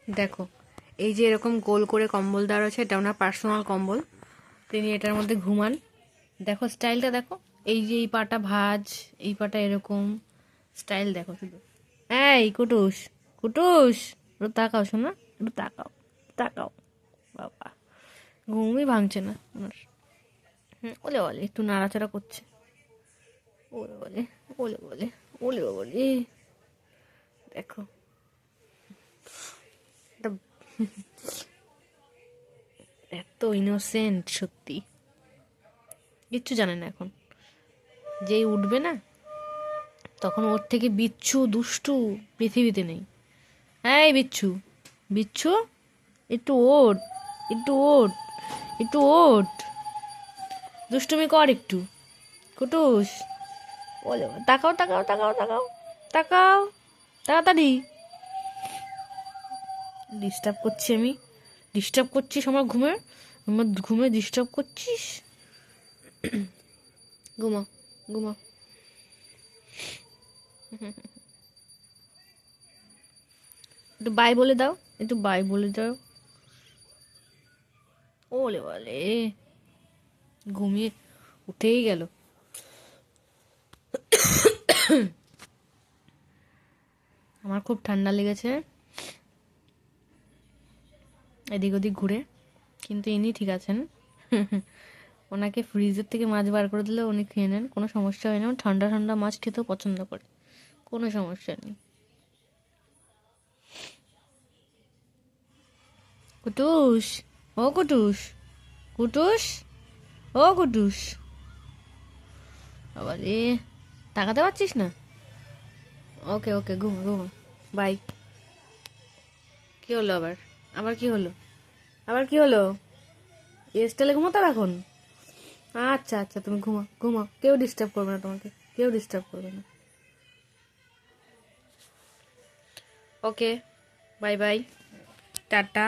দেখো, এই যে এরকম গোল করে কম্বল দেওয়া রয়েছে, এটা ওনার পার্সোনাল কম্বল। তিনি এটার মধ্যে ঘুমান। দেখো স্টাইলটা দেখো, এই যে এই পাটা ভাঁজ, এই পাটা এরকম স্টাইল দেখো শুধু। এই কুটুস, কুটুস, একটু তাকাও শোনা, একটু তাকাও, তাকাও। বাবা, ঘুমই ভাঙছে না ওনার। ওলে বলে একটু নাড়াচাড়া করছে। ওলে বলে, ওলে বলে, ওলে বলে, দেখো এটা এত ইনোসেন্ট, সত্যি কিচ্ছু জানে না। এখন যেই উঠবে না, তখন ওর থেকে বিচ্ছু দুষ্টু পৃথিবীতে নেই। এই বিচ্ছু, বিচ্ছু, একটু ওঠ, একটু ওঠ, একটু ওঠ, দুষ্টুমি কর একটু। কুটুস, বলে তাকাও, তাকাও, তাকাও, তাকাও, তাকাও, তাড়াতাড়ি। ডিস্টার্ব করছি আমি, ডিস্টার্ব করছিস আমার ঘুমে ডিস্টার্ব করছিস। ঘুমাও, ঘুমাও। একটু বাই বলে দাও, একটু বাই বলে দাও। ওলে বলে, ঘুমিয়ে উঠেই গেল। আমার খুব ঠান্ডা লেগেছে এদিক ওদিক ঘুরে, কিন্তু ইনি ঠিক আছেন। ওনাকে ফ্রিজের থেকে মাছ বার করে দিলে উনি খেয়ে নেন, কোনো সমস্যা হয় না। ঠান্ডা ঠান্ডা মাছ খেতেও পছন্দ করে, কোনো সমস্যা নেই। কুটুস, ও কুটুস, কুটুস, ও কুটুস, আবার এ তাকাতে পারছিস না? ওকে ওকে, ঘুমো ঘুমো, বাই। কি হলো আবার? আবার কি হলো? আবার কি হলো? স্টাইলে ঘুমোতে হবে এখন? আচ্ছা আচ্ছা, তুমি ঘুমাও ঘুমাও, কেউ ডিস্টার্ব করবে না তোমাকে, কেউ ডিস্টার্ব করবে না। ওকে, বাই বাই, টাটা।